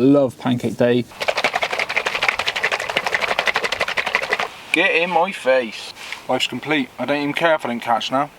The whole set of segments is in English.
Love pancake day. Get in my face. Life's complete. I don't even care if I don't catch now.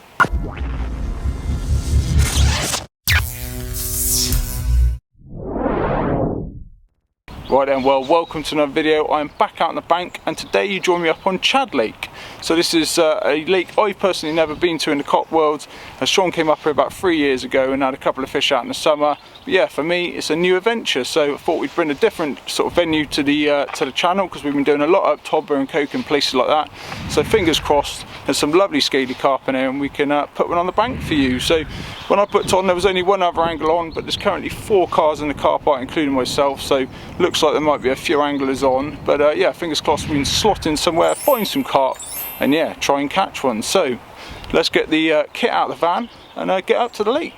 Right then, well, welcome to another video. I'm back out on the bank, and today you join me up on Chad Lake. So this is a lake I've personally never been to in the Cotswolds. Shaun came up here about 3 years ago and had a couple of fish out in the summer. But yeah, for me, it's a new adventure. So I thought we'd bring a different sort of venue to the channel, because we've been doing a lot up Todber and Coke and places like that. So fingers crossed, there's some lovely scaly carp in here, and we can put one on the bank for you. So when I put on, there was only one other angler on, but there's currently 4 cars in the car park, including myself. So looks like there might be a few anglers on. But yeah, fingers crossed we can slot in somewhere, find some carp, and yeah, try and catch one. So let's get the kit out of the van and get up to the lake.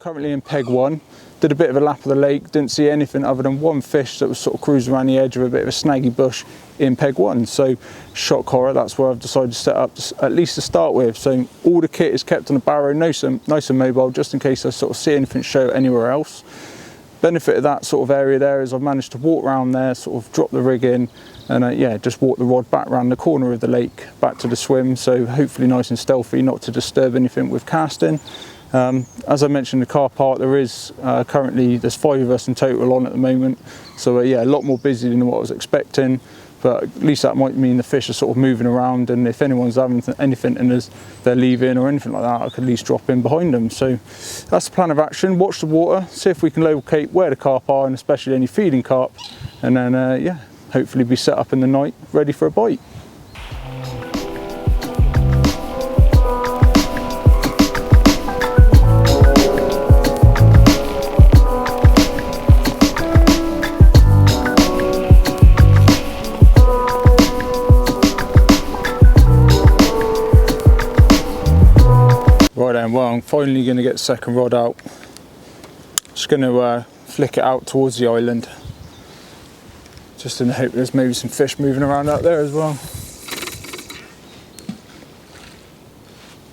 Currently in peg 1, did a bit of a lap of the lake, didn't see anything other than one fish that was sort of cruising around the edge of a bit of a snaggy bush in peg 1. So shock horror, that's where I've decided to set up, at least to start with. So all the kit is kept on the barrow, nice and mobile, just in case I sort of see anything show anywhere else. Benefit of that sort of area there is I've managed to walk around there, sort of drop the rig in, and yeah, just walk the rod back around the corner of the lake back to the swim. So hopefully nice and stealthy, not to disturb anything with casting. As I mentioned, the car park, there's 5 of us in total on at the moment. So yeah, a lot more busy than what I was expecting, but at least that might mean the fish are sort of moving around, and if anyone's having anything and they're leaving or anything like that, I could at least drop in behind them. So that's the plan of action. Watch the water, see if we can locate where the carp are, and especially any feeding carp, and then yeah, hopefully be set up in the night ready for a bite. Right then, well, I'm finally going to get the second rod out. Just going to flick it out towards the island, just in the hope there's maybe some fish moving around out there as well.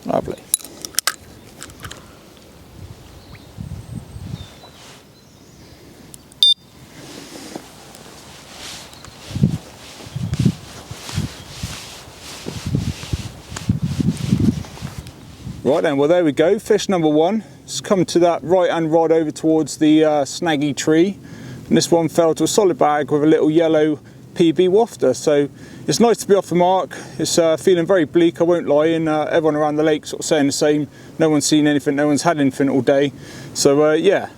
Lovely. Right then, well there we go, fish number 1. It's come to that right hand rod over towards the snaggy tree, and this one fell to a solid bag with a little yellow PB wafter. So it's nice to be off the mark. It's feeling very bleak, I won't lie, and everyone around the lake sort of saying the same. No one's seen anything, no one's had anything all day. So yeah,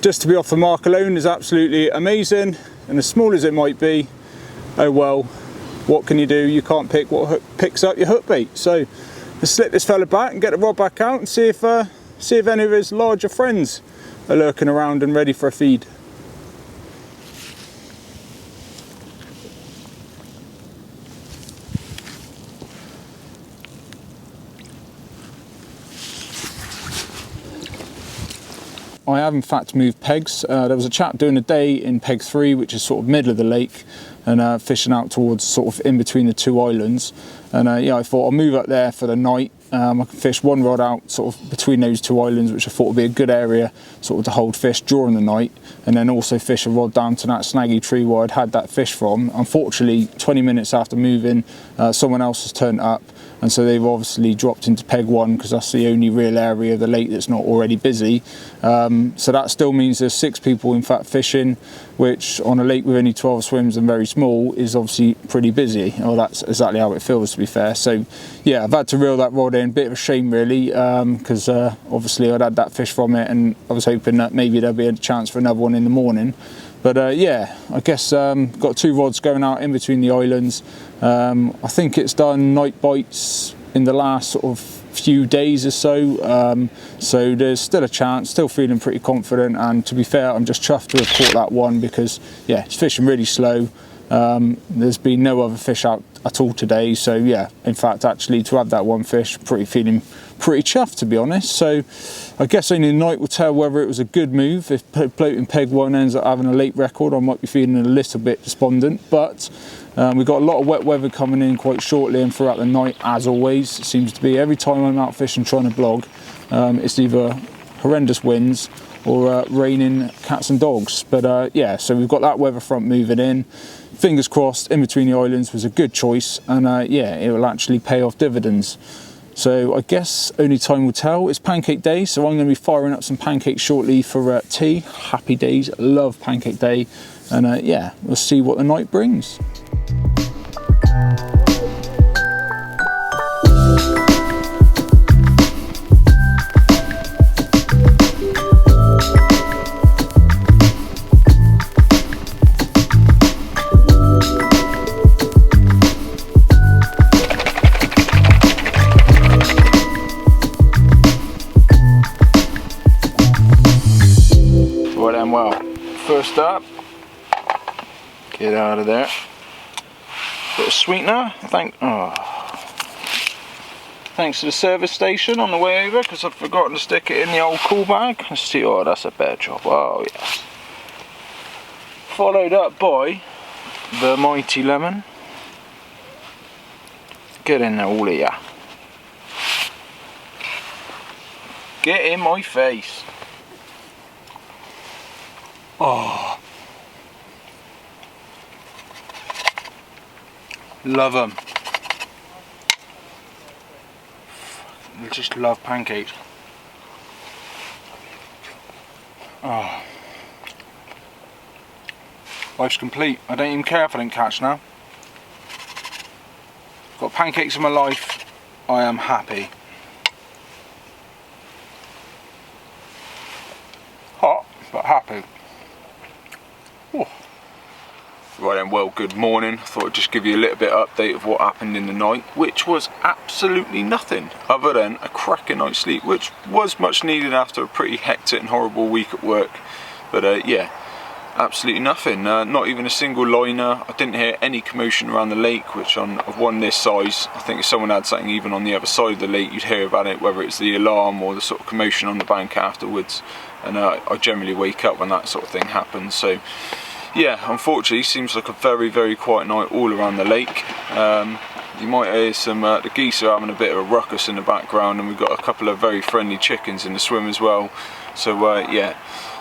just to be off the mark alone is absolutely amazing, and as small as it might be, oh well, what can you do? You can't pick what picks up your hook bait. So let's slip this fella back and get the rod back out and see if any of his larger friends are lurking around and ready for a feed. I have in fact moved pegs. There was a chap doing a day in peg 3, which is sort of middle of the lake, and fishing out towards sort of in between the 2 islands. And yeah, I thought I'll move up there for the night. I can fish one rod out sort of between those 2 islands, which I thought would be a good area sort of to hold fish during the night, and then also fish a rod down to that snaggy tree where I'd had that fish from. Unfortunately, 20 minutes after moving, someone else has turned up, and so they've obviously dropped into peg 1, because that's the only real area of the lake that's not already busy. So that still means there's 6 people in fact fishing, which on a lake with only 12 swims and very small is obviously pretty busy. Well, that's exactly how it feels, to be fair. So yeah, I've had to reel that rod in, bit of a shame really, because obviously I'd had that fish from it, and I was hoping that maybe there'd be a chance for another one in the morning. But yeah, I guess got 2 rods going out in between the islands. I think it's done night bites in the last sort of few days or so, so there's still a chance, still feeling pretty confident. And to be fair, I'm just chuffed to have caught that one, because yeah, it's fishing really slow, There's been no other fish out at all today, so yeah, in fact actually to have that one fish, feeling pretty chuffed, to be honest. So I guess only the night will tell whether it was a good move. If floating peg one ends up having a late record, I might be feeling a little bit despondent, but we've got a lot of wet weather coming in quite shortly and throughout the night, as always. It seems to be every time I'm out fishing trying to blog, it's either horrendous winds or raining cats and dogs. But yeah, so we've got that weather front moving in. Fingers crossed, in between the islands was a good choice, and yeah, it will actually pay off dividends. So I guess only time will tell. It's pancake day, so I'm going to be firing up some pancakes shortly for tea. Happy days, love pancake day, and yeah, we'll see what the night brings. Well, first up, get out of there. Bit of sweetener. Thanks to the service station on the way over, because I've forgotten to stick it in the old cool bag. Let's see. Oh, that's a bear chop. Oh yes. Followed up by the mighty lemon. Get in there, all of ya. Get in my face. Oh, love them. I just love pancakes. Oh, life's complete. I don't even care if I don't catch now. Got pancakes in my life. I am happy. Hot, but happy. Oh. Right then, well, good morning. I thought I'd just give you a little bit of update of what happened in the night, which was absolutely nothing other than a cracking night's sleep, which was much needed after a pretty hectic and horrible week at work. But yeah, absolutely nothing. Not even a single liner. I didn't hear any commotion around the lake, which on one this size, I think if someone had something even on the other side of the lake, you'd hear about it, whether it's the alarm or the sort of commotion on the bank afterwards. And I generally wake up when that sort of thing happens. So yeah, unfortunately, seems like a very, very quiet night all around the lake. You might hear some, the geese are having a bit of a ruckus in the background, and we've got a couple of very friendly chickens in the swim as well. So yeah,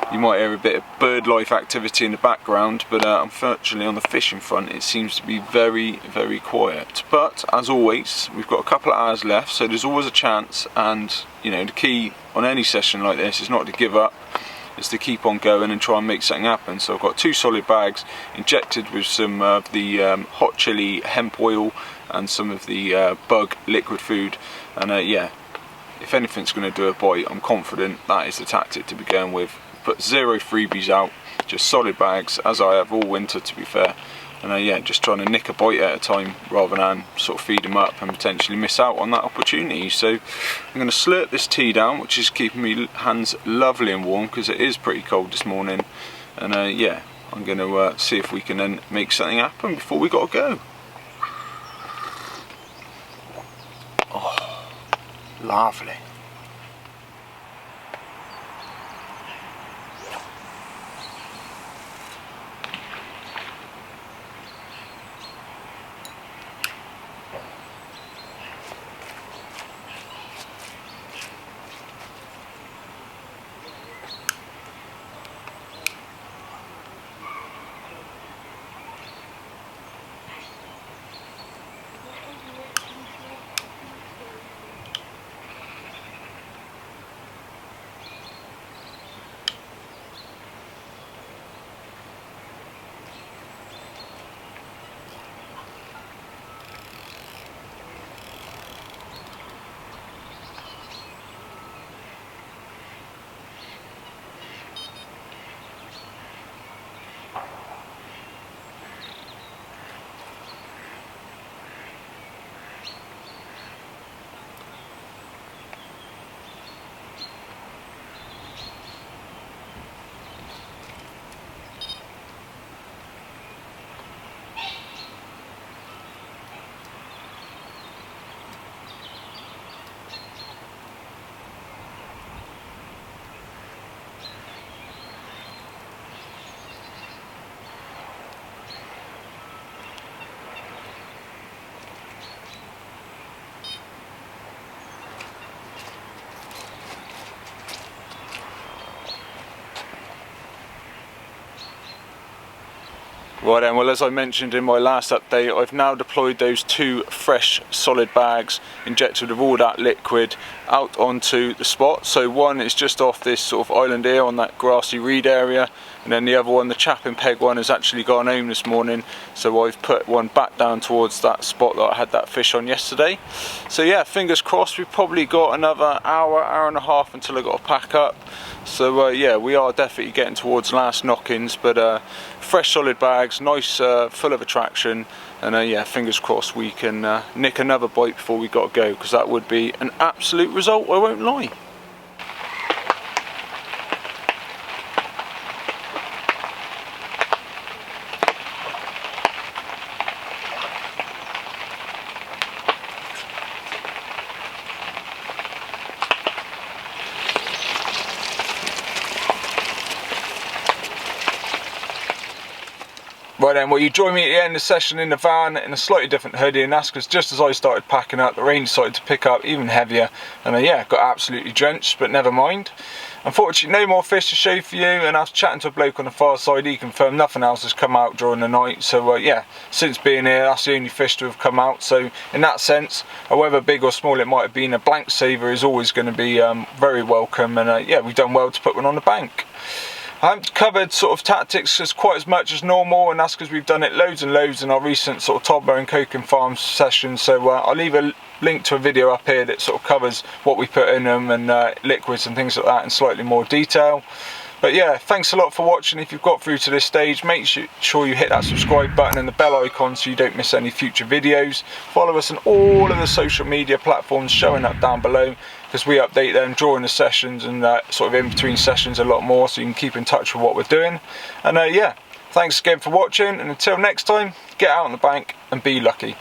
you might hear a bit of bird life activity in the background, but unfortunately on the fishing front it seems to be very, very quiet. But as always, we've got a couple of hours left, so there's always a chance, and you know, the key on any session like this is not to give up. Is to keep on going and try and make something happen. So I've got 2 solid bags injected with some of the hot chili hemp oil and some of the bug liquid food, and yeah, if anything's going to do a bite, I'm confident that is the tactic to be going with. Put 0 freebies out, just solid bags, as I have all winter, to be fair. And yeah, just trying to nick a bite at a time rather than sort of feed them up and potentially miss out on that opportunity. So I'm going to slurp this tea down, which is keeping my hands lovely and warm because it is pretty cold this morning. And yeah, I'm going to see if we can then make something happen before we got to go. Oh, lovely. Right then, well, as I mentioned in my last update, I've now deployed those 2 fresh solid bags injected with all that liquid out onto the spot. So one is just off this sort of island here on that grassy reed area, and then the other one, the chapping peg one, has actually gone home this morning, so I've put one back down towards that spot that I had that fish on yesterday. So yeah, fingers crossed, we've probably got another hour and a half until I got to pack up. So yeah, we are definitely getting towards last knockings, but fresh solid bags, nice, full of attraction, and yeah, fingers crossed we can nick another bite before we got to go, because that would be an absolute result, I won't lie. Right then, well, you join me at the end of the session in the van in a slightly different hoodie, and that's because just as I started packing up, the rain decided to pick up even heavier, and yeah, got absolutely drenched, but never mind. Unfortunately, no more fish to show for you, and after chatting to a bloke on the far side, he confirmed nothing else has come out during the night. So yeah, since being here, that's the only fish to have come out. So in that sense, however big or small it might have been, a blank saver is always going to be very welcome, and yeah, we've done well to put one on the bank. I haven't covered sort of tactics as quite as much as normal, and that's because we've done it loads and loads in our recent sort of toddler and coke and farm sessions. So I'll leave a link to a video up here that sort of covers what we put in them and liquids and things like that in slightly more detail. But yeah, thanks a lot for watching. If you've got through to this stage, make sure you hit that subscribe button and the bell icon so you don't miss any future videos. Follow us on all of the social media platforms showing up down below, because we update them during the sessions and sort of in between sessions a lot more, so you can keep in touch with what we're doing. And yeah, thanks again for watching, and until next time, get out on the bank and be lucky.